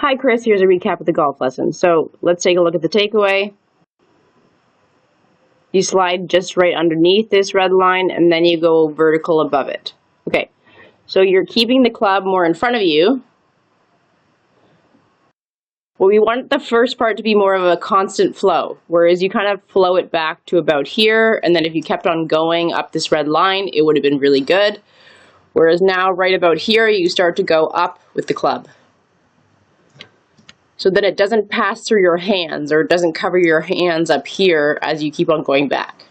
Hi Chris, here's a recap of the golf lesson. So let's take a look at the takeaway. You slide just right underneath this red line and then you go vertical above it. Okay, so you're keeping the club more in front of you. Well, we want the first part to be more of a constant flow, whereas you kind of flow it back to about here, and then if you kept on going up this red line, it would have been really good. Whereas now, right about here, you start to go up with the club. So that it doesn't pass through your hands, or it doesn't cover your hands up here as you keep on going back.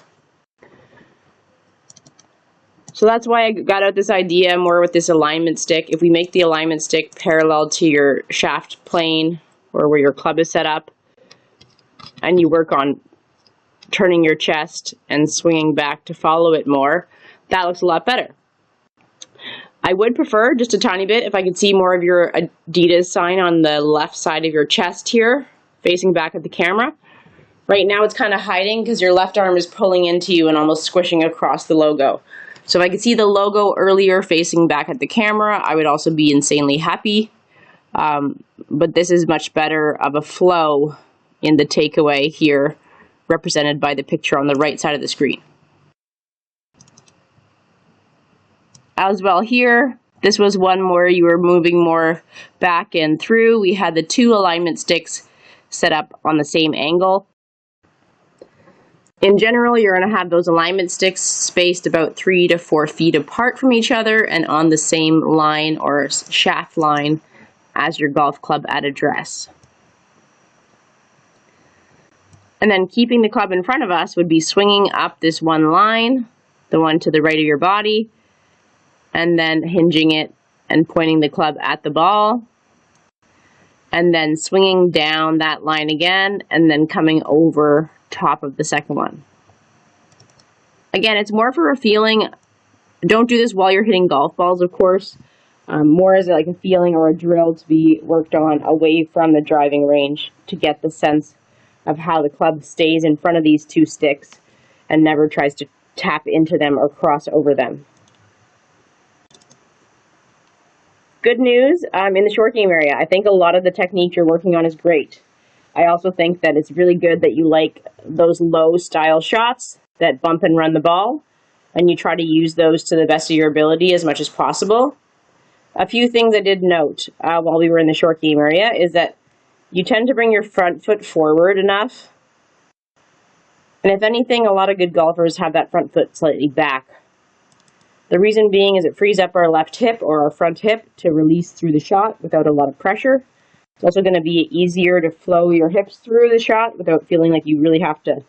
So that's why I got out this idea more with this alignment stick. If we make the alignment stick parallel to your shaft plane, or where your club is set up, and you work on turning your chest and swinging back to follow it more, that looks a lot better. I would prefer just a tiny bit if I could see more of your Adidas sign on the left side of your chest here, facing back at the camera. Right now it's kind of hiding because your left arm is pulling into you and almost squishing across the logo. So if I could see the logo earlier facing back at the camera, I would also be insanely happy. But this is much better of a flow in the takeaway here, represented by the picture on the right side of the screen. As well here, this was one where you were moving more back and through. We had the two alignment sticks set up on the same angle. In general, you're going to have those alignment sticks spaced about 3 to 4 feet apart from each other and on the same line or shaft line as your golf club at address. And then keeping the club in front of us would be swinging up this one line, the one to the right of your body, and then hinging it and pointing the club at the ball, and then swinging down that line again, and then coming over top of the second one. Again, it's more for a feeling. Don't do this while you're hitting golf balls, of course. More as like a feeling or a drill to be worked on away from the driving range to get the sense of how the club stays in front of these two sticks and never tries to tap into them or cross over them. Good news, in the short game area, I think a lot of the technique you're working on is great. I also think that it's really good that you like those low style shots that bump and run the ball, and you try to use those to the best of your ability as much as possible. A few things I did note while we were in the short game area is that you tend to bring your front foot forward enough. And if anything, a lot of good golfers have that front foot slightly back. The reason being is it frees up our left hip or our front hip to release through the shot without a lot of pressure. It's also going to be easier to flow your hips through the shot without feeling like you really have to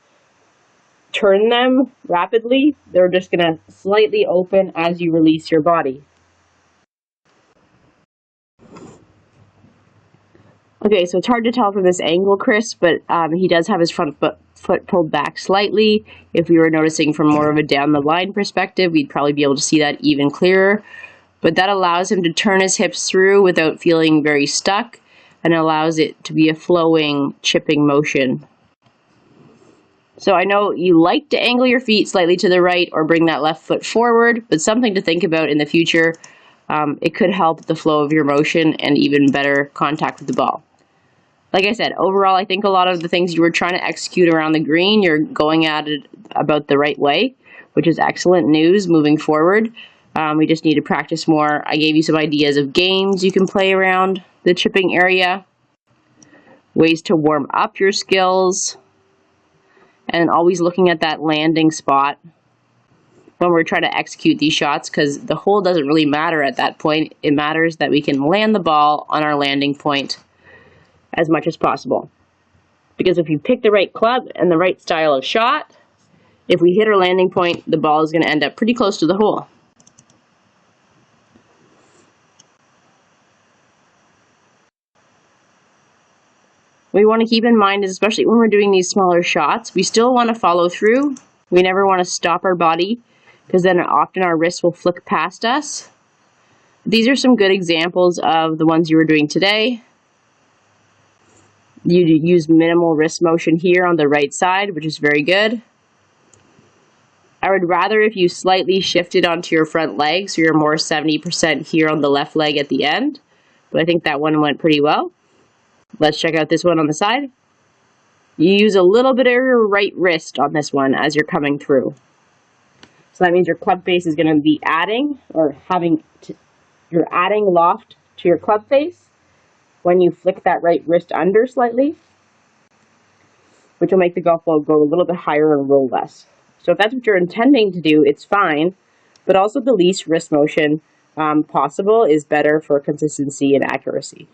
turn them rapidly. They're just going to slightly open as you release your body. Okay, so it's hard to tell from this angle, Chris, but he does have his front foot pulled back slightly. If we were noticing from more of a down the line perspective, we'd probably be able to see that even clearer. But that allows him to turn his hips through without feeling very stuck, and allows it to be a flowing, chipping motion. So I know you like to angle your feet slightly to the right or bring that left foot forward, but something to think about in the future. It could help the flow of your motion and even better contact with the ball. Like I said, overall, I think a lot of the things you were trying to execute around the green, you're going at it about the right way, which is excellent news moving forward. We just need to practice more. I gave you some ideas of games you can play around the chipping area, ways to warm up your skills, and always looking at that landing spot when we're trying to execute these shots, because the hole doesn't really matter at that point. It matters that we can land the ball on our landing point as much as possible. Because if you pick the right club and the right style of shot, if we hit our landing point, the ball is going to end up pretty close to the hole. What we want to keep in mind is, especially when we're doing these smaller shots, we still want to follow through. We never want to stop our body, because then often our wrists will flick past us. These are some good examples of the ones you were doing today. You use minimal wrist motion here on the right side, which is very good. I would rather if you slightly shifted onto your front leg, so you're more 70% here on the left leg at the end. But I think that one went pretty well. Let's check out this one on the side. You use a little bit of your right wrist on this one as you're coming through. So that means your club face is going to be adding, or you're adding loft to your club face when you flick that right wrist under slightly, which will make the golf ball go a little bit higher and roll less. So if that's what you're intending to do, it's fine, but also the least wrist motion possible is better for consistency and accuracy.